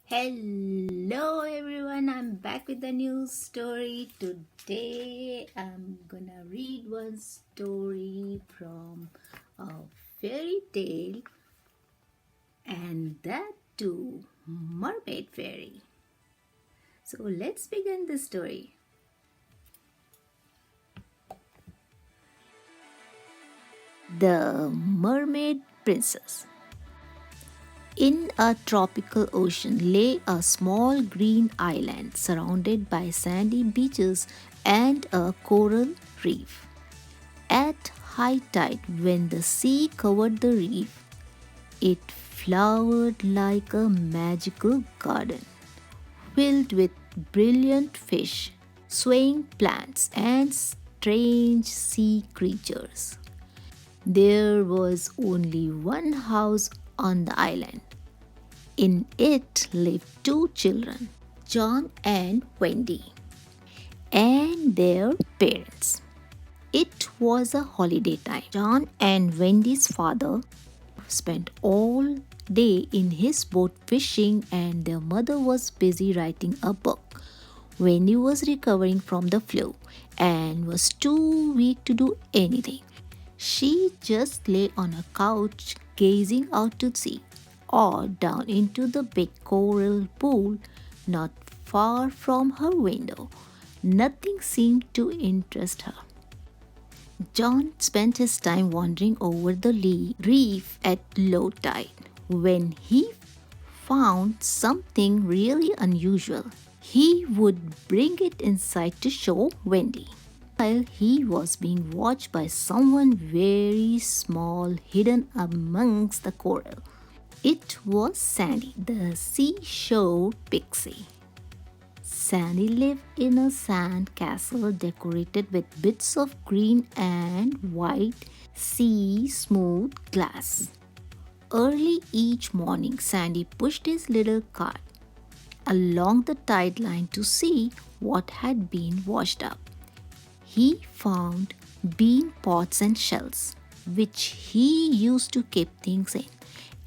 Hello everyone, I'm back with a new story. Today I'm gonna read one story from a fairy tale, and that too, Mermaid Fairy. So let's begin the story. The Mermaid Princess. In a tropical ocean lay a small green island surrounded by sandy beaches and a coral reef. At high tide, when the sea covered the reef, it flowered like a magical garden, filled with brilliant fish, swaying plants, and strange sea creatures. There was only one house on the island. In it lived two children, John and Wendy, and their parents. It was a holiday time. John and Wendy's father spent all day in his boat fishing, and their mother was busy writing a book. Wendy was recovering from the flu and was too weak to do anything. She just lay on a couch gazing out to sea or down into the big coral pool not far from her window. Nothing seemed to interest her. John spent his time wandering over the reef at low tide when he found something really unusual. He would bring it inside to show Wendy. While he was being watched by someone very small hidden amongst the coral. It was Sandy, the seashore pixie. Sandy lived in a sand castle decorated with bits of green and white sea smooth glass. Early each morning, Sandy pushed his little cart along the tide line to see what had been washed up. He found bean pots and shells, which he used to keep things in,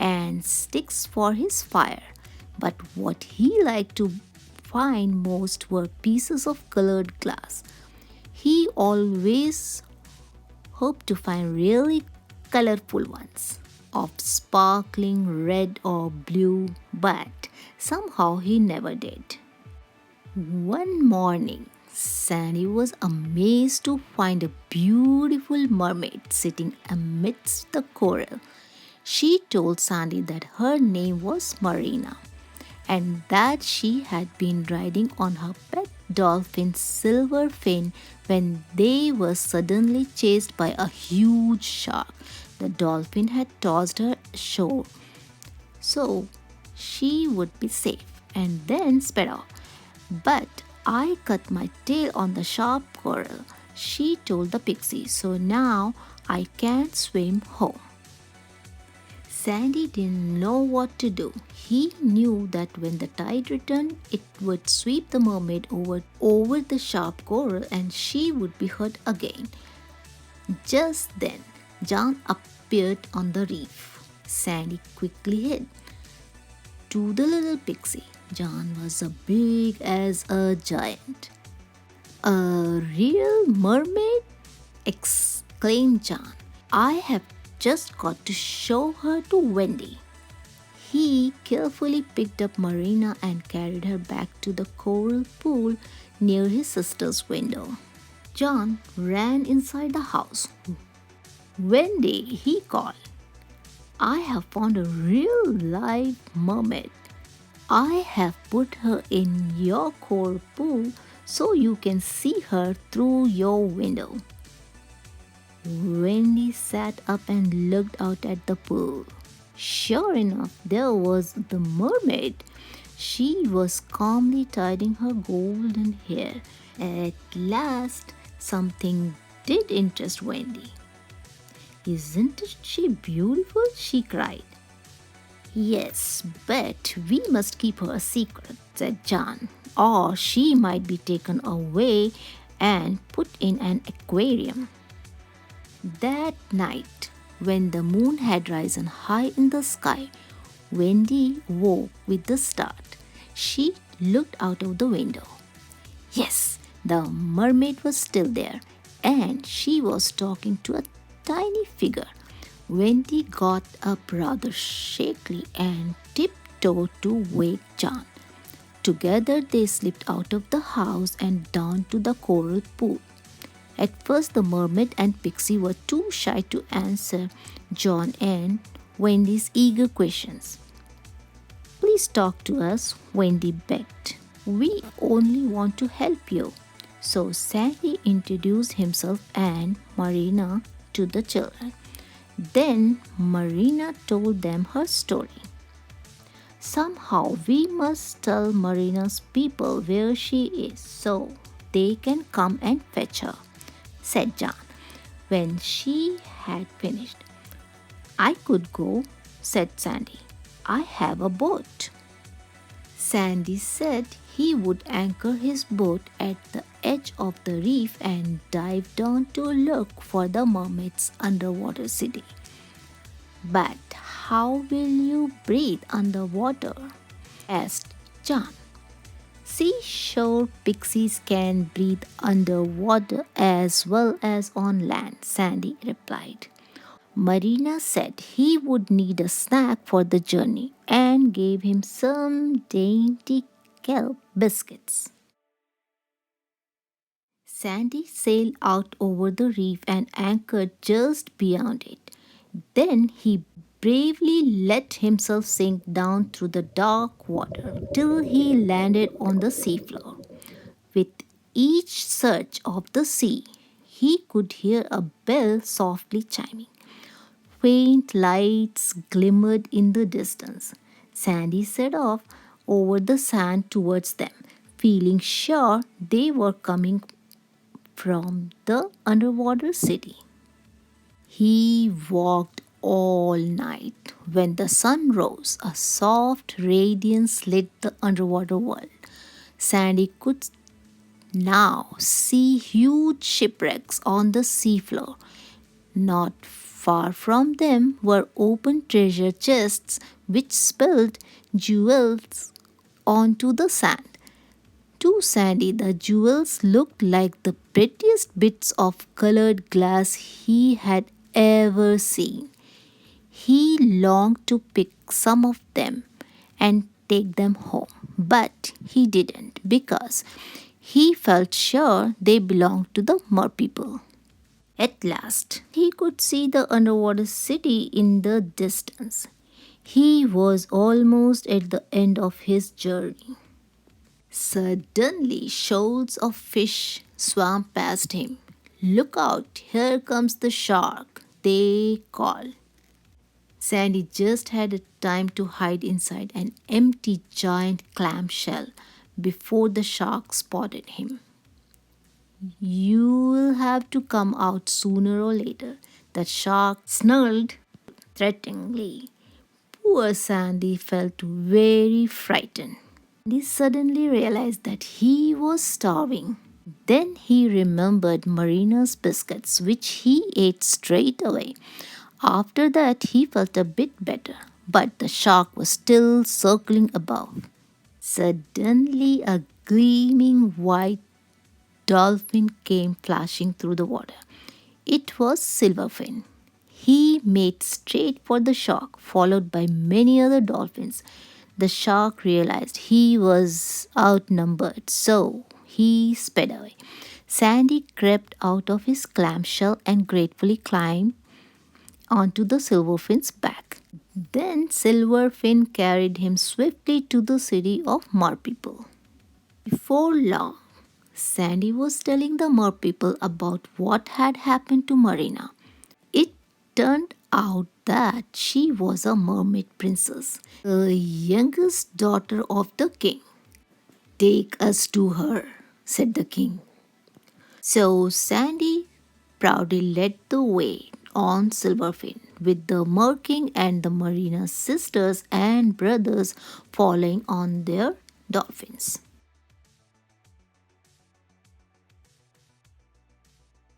and sticks for his fire. But what he liked to find most were pieces of colored glass. He always hoped to find really colorful ones of sparkling red or blue, but somehow he never did. One morning, Sandy was amazed to find a beautiful mermaid sitting amidst the coral. She told Sandy that her name was Marina and that she had been riding on her pet dolphin Silverfin when they were suddenly chased by a huge shark. The dolphin had tossed her ashore so she would be safe and then sped off. But I cut my tail on the sharp coral, she told the pixie, so now I can't swim home. Sandy didn't know what to do. He knew that when the tide returned, it would sweep the mermaid over the sharp coral and she would be hurt again. Just then, John appeared on the reef. Sandy quickly hid. To the little pixie, John was as big as a giant. A real mermaid? Exclaimed John. I have just got to show her to Wendy. He carefully picked up Marina and carried her back to the coral pool near his sister's window. John ran inside the house. Wendy, he called. I have found a real live mermaid. I have put her in your coral pool so you can see her through your window. Wendy sat up and looked out at the pool. Sure enough, there was the mermaid. She was calmly tidying her golden hair. At last, something did interest Wendy. Isn't she beautiful? She cried. Yes, but we must keep her a secret, said John, or she might be taken away and put in an aquarium. That night, when the moon had risen high in the sky, Wendy woke with the start. She looked out of the window. Yes, the mermaid was still there, and she was talking to a tiny figure. Wendy got up rather shakily and tiptoed to wake John. Together they slipped out of the house and down to the coral pool. At first, the mermaid and Pixie were too shy to answer John and Wendy's eager questions. Please talk to us, Wendy begged. We only want to help you. So Sandy introduced himself and Marina to the children. Then Marina told them her story. Somehow we must tell Marina's people where she is so they can come and fetch her, said John. When she had finished, I could go, said Sandy. I have a boat. Sandy said he would anchor his boat at the edge of the reef and dive down to look for the mermaid's underwater city. But how will you breathe underwater? Asked John. Seashore pixies can breathe underwater as well as on land, Sandy replied. Marina said he would need a snack for the journey and gave him some dainty kelp biscuits. Sandy sailed out over the reef and anchored just beyond it. Then he bravely let himself sink down through the dark water till he landed on the seafloor. With each surge of the sea, he could hear a bell softly chiming. Faint lights glimmered in the distance. Sandy set off over the sand towards them, feeling sure they were coming from the underwater city. He walked all night. When the sun rose, a soft radiance lit the underwater world. Sandy could now see huge shipwrecks on the seafloor. Not far from them were open treasure chests which spilled jewels onto the sand. To Sandy, the jewels looked like the prettiest bits of colored glass he had ever seen. He longed to pick some of them and take them home, but he didn't because he felt sure they belonged to the merpeople. At last, he could see the underwater city in the distance. He was almost at the end of his journey. Suddenly, shoals of fish swam past him. Look out, here comes the shark, they called. Sandy just had time to hide inside an empty giant clamshell before the shark spotted him. You'll have to come out sooner or later, the shark snarled threateningly. Poor Sandy felt very frightened. He suddenly realized that he was starving. Then he remembered Marina's biscuits, which he ate straight away. After that, he felt a bit better, but the shark was still circling above. Suddenly, a gleaming white dolphin came flashing through the water. It was Silverfin. He made straight for the shark, followed by many other dolphins. The shark realized he was outnumbered, so he sped away. Sandy crept out of his clamshell and gratefully climbed onto the Silverfin's back. Then Silverfin carried him swiftly to the city of Merpeople. Before long, Sandy was telling the merpeople about what had happened to Marina. It turned out that she was a mermaid princess, the youngest daughter of the king. Take us to her, said the king. So Sandy proudly led the way on Silverfin, with the Mer King and the Marina's sisters and brothers following on their dolphins.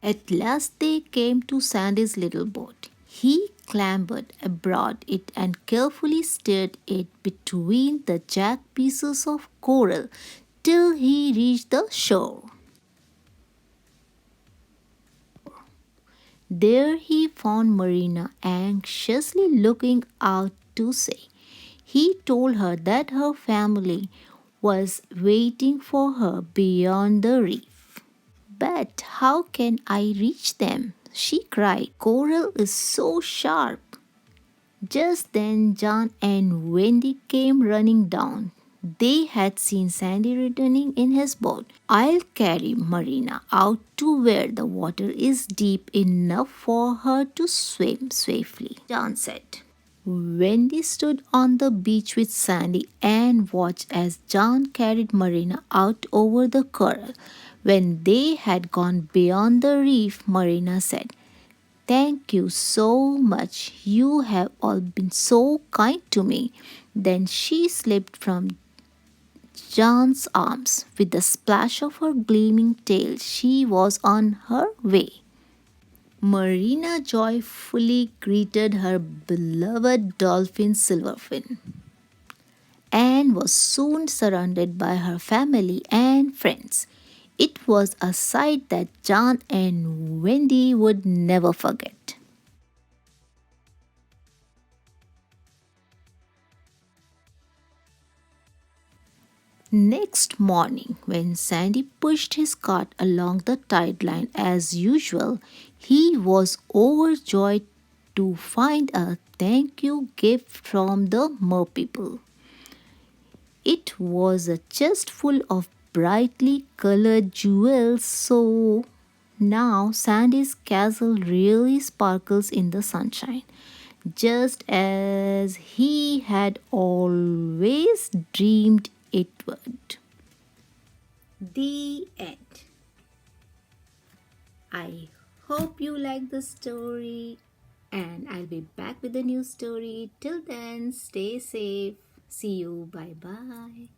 At last they came to Sandy's little boat. He clambered aboard it and carefully steered it between the jagged pieces of coral till he reached the shore. There he found Marina anxiously looking out to sea. He told her that her family was waiting for her beyond the reef. But how can I reach them? She cried. Coral is so sharp. Just then, John and Wendy came running down. They had seen Sandy returning in his boat. I'll carry Marina out to where the water is deep enough for her to swim safely, John said. Wendy stood on the beach with Sandy and watched as John carried Marina out over the coral. When they had gone beyond the reef, Marina said, "Thank you so much. You have all been so kind to me." Then she slipped from John's arms. With the splash of her gleaming tail, she was on her way. Marina joyfully greeted her beloved dolphin Silverfin and was soon surrounded by her family and friends. It was a sight that John and Wendy would never forget. Next morning, when Sandy pushed his cart along the tide line as usual, he was overjoyed to find a thank you gift from the mer people. It was a chest full of brightly colored jewels, so now Sandy's castle really sparkles in the sunshine, just as he had always dreamed it would. The end. I hope you like the story, and I'll be back with a new story. Till then, stay safe. See you. Bye bye.